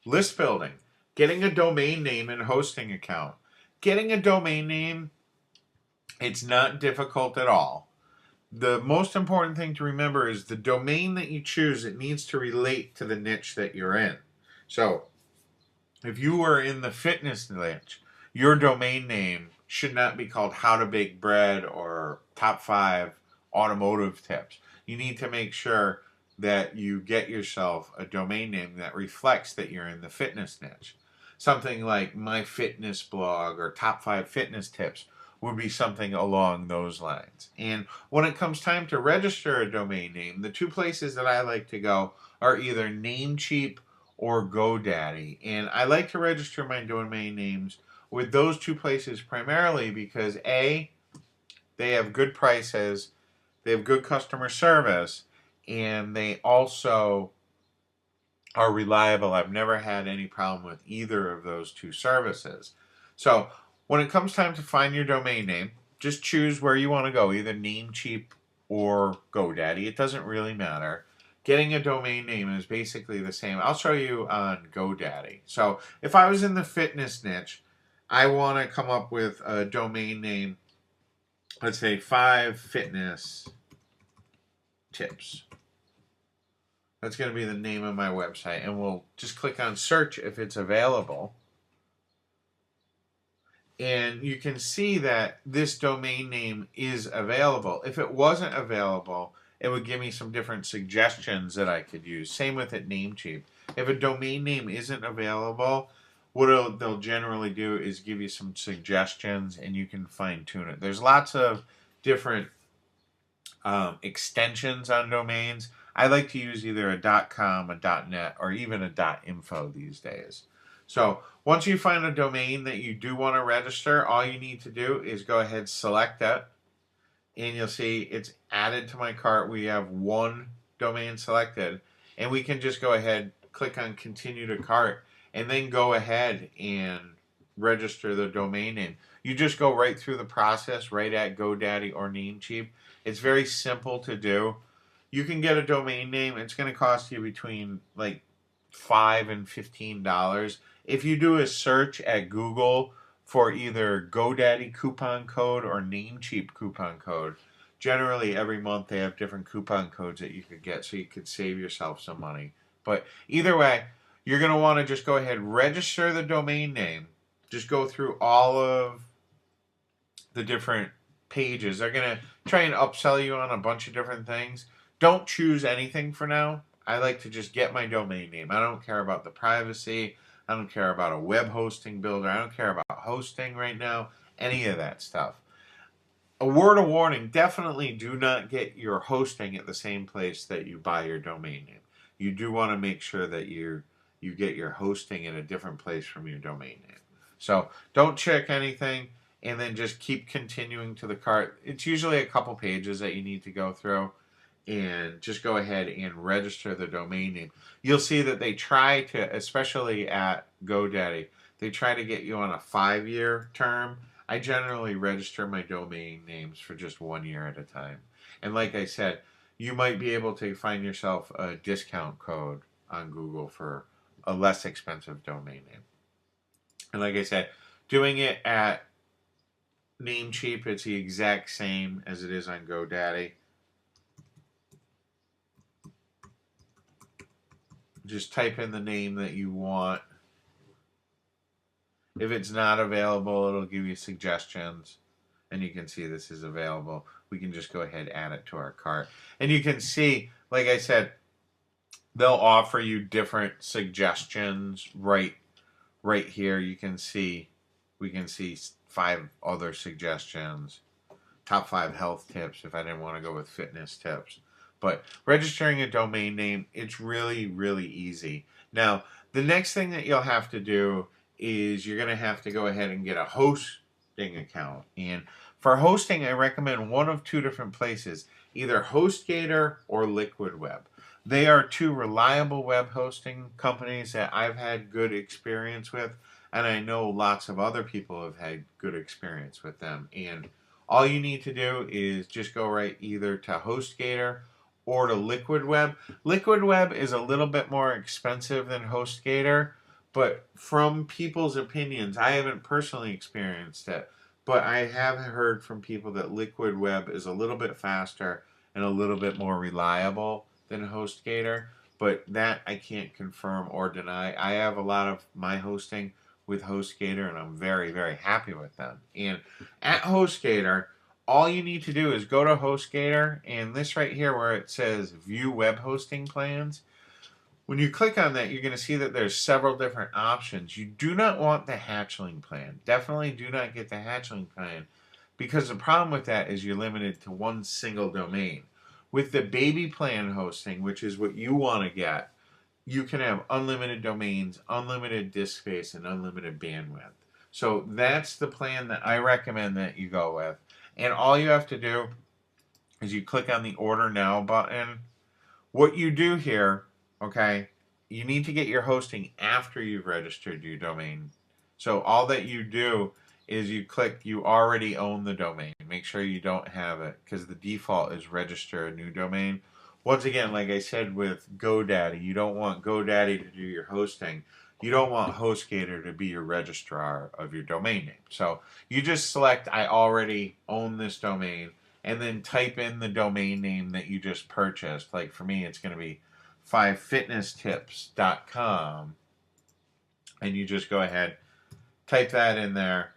List building, getting a domain name and hosting account. Getting a domain name, it's not difficult at all. The most important thing to remember is the domain that you choose, it needs to relate to the niche that you're in. So if you were in the fitness niche, your domain name should not be called How to Bake Bread or Top 5 Automotive Tips. You need to make sure that you get yourself a domain name that reflects that you're in the fitness niche. Something like My Fitness Blog or Top 5 Fitness Tips would be something along those lines. And when it comes time to register a domain name, the two places that I like to go are either Namecheap or GoDaddy. And I like to register my domain names with those two places primarily because A, they have good prices, they have good customer service, and they also are reliable. I've never had any problem with either of those two services. So when it comes time to find your domain name, just choose where you want to go, either Namecheap or GoDaddy. It doesn't really matter. Getting a domain name is basically the same. I'll show you on GoDaddy. So if I was in the fitness niche, I want to come up with a domain name, let's say 5 Fitness Tips. That's going to be the name of my website, and we'll just click on search if it's available. And you can see that this domain name is available. If it wasn't available, it would give me some different suggestions that I could use. Same with it, Namecheap. If a domain name isn't available, what they'll generally do is give you some suggestions, and you can fine tune it. There's lots of different extensions on domains. I like to use either a .com, a .net, or even a .info these days. So once you find a domain that you do want to register, all you need to do is go ahead, select it, and you'll see it's added to my cart. We have one domain selected, and we can just go ahead, click on continue to cart, and then go ahead and register the domain name. You just go right through the process right at GoDaddy or Namecheap. It's very simple to do. You can get a domain name. It's going to cost you between like $5 and $15. If you do a search at Google for either GoDaddy coupon code or Namecheap coupon code, generally every month they have different coupon codes that you could get, so you could save yourself some money. But either way, you're going to want to just go ahead and register the domain name. Just go through all of the different pages. They're going to try and upsell you on a bunch of different things. Don't choose anything for now. I like to just get my domain name. I don't care about the privacy. I don't care about a web hosting builder. I don't care about hosting right now. Any of that stuff. A word of warning, definitely do not get your hosting at the same place that you buy your domain name. You do want to make sure that you get your hosting in a different place from your domain name. So don't check anything, and then just keep continuing to the cart. It's usually a couple pages that you need to go through, and just go ahead and register the domain name. You'll see that they try to, especially at GoDaddy, they try to get you on a 5-year term. I generally register my domain names for just 1 year at a time. And like I said, you might be able to find yourself a discount code on Google for a less expensive domain name. And like I said, doing it at Namecheap, it's the exact same as it is on GoDaddy. Just type in the name that you want. If it's not available, it'll give you suggestions. And you can see this is available. We can just go ahead and add it to our cart. And you can see, like I said, they'll offer you different suggestions right here. You can see, we can see 5 other suggestions. Top 5 health tips if I didn't want to go with fitness tips. But registering a domain name, it's really, really easy. Now, the next thing that you'll have to do is you're going to have to go ahead and get a hosting account. And for hosting, I recommend one of 2 different places, either HostGator or Liquid Web. They are 2 reliable web hosting companies that I've had good experience with, and I know lots of other people have had good experience with them. And all you need to do is just go right either to HostGator or to Liquid Web. Liquid Web is a little bit more expensive than HostGator, but from people's opinions, I haven't personally experienced it, but I have heard from people that Liquid Web is a little bit faster and a little bit more reliable than HostGator, but that I can't confirm or deny. I have a lot of my hosting with HostGator, and I'm very, very happy with them. And at HostGator, all you need to do is go to HostGator, and this right here where it says View Web Hosting Plans, when you click on that, you're going to see that there's several different options. You do not want the hatchling plan. Definitely do not get the hatchling plan, because the problem with that is you're limited to one single domain. With the baby plan hosting, which is what you want to get, you can have unlimited domains, unlimited disk space, and unlimited bandwidth. So that's the plan that I recommend that you go with. And all you have to do is you click on the Order Now button. What you do here, okay, you need to get your hosting after you've registered your domain. So all that you do is you click you already own the domain. Make sure you don't have it, because the default is register a new domain. Once again, like I said with GoDaddy, you don't want GoDaddy to do your hosting. You don't want HostGator to be your registrar of your domain name. So you just select I already own this domain, and then type in the domain name that you just purchased. Like for me, it's going to be 5fitnesstips.com. And you just go ahead, type that in there.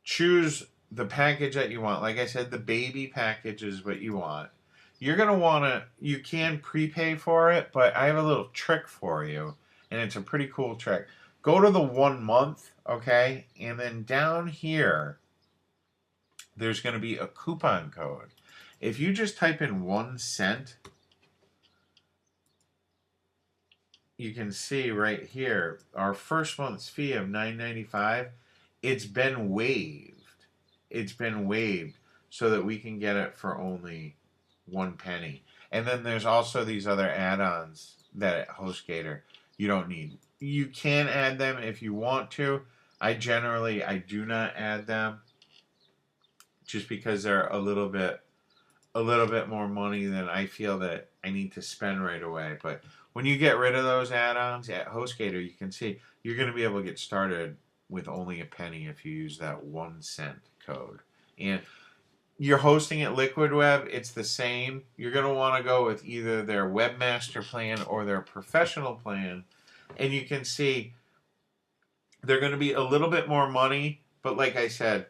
Choose the package that you want. Like I said, the baby package is what you want. You're going to want to, you can prepay for it, but I have a little trick for you, and it's a pretty cool trick. Go to the 1 month, okay? And then down here, there's going to be a coupon code. If you just type in 1 cent, you can see right here, our first month's fee of $9.95, it's been waived. It's been waived so that we can get it for only 1 penny. And then there's also these other add-ons that at HostGator you don't need. You can add them if you want to. I do not add them, just because they're a little bit more money than I feel that I need to spend right away. But when you get rid of those add-ons at HostGator, you can see you're going to be able to get started with only a penny if you use that 1 cent code. And you're hosting at Liquid Web, it's the same. You're going to want to go with either their Webmaster plan or their Professional plan. And you can see they're going to be a little bit more money, but like I said,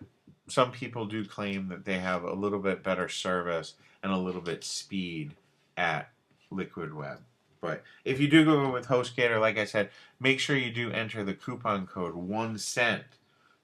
some people do claim that they have a little bit better service and a little bit speed at Liquid Web. But if you do go with HostGator, like I said, make sure you do enter the coupon code 1 cent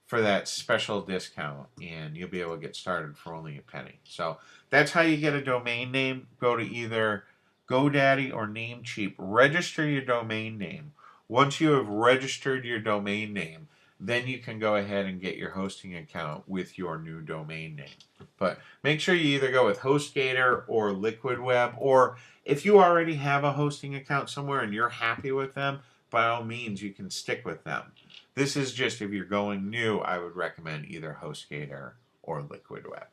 for that special discount, and you'll be able to get started for only a penny. So that's how you get a domain name. Go to either GoDaddy or Namecheap. Register your domain name. Once you have registered your domain name, then you can go ahead and get your hosting account with your new domain name. But make sure you either go with HostGator or Liquid Web, or if you already have a hosting account somewhere and you're happy with them, by all means, you can stick with them. This is just if you're going new, I would recommend either HostGator or Liquid Web.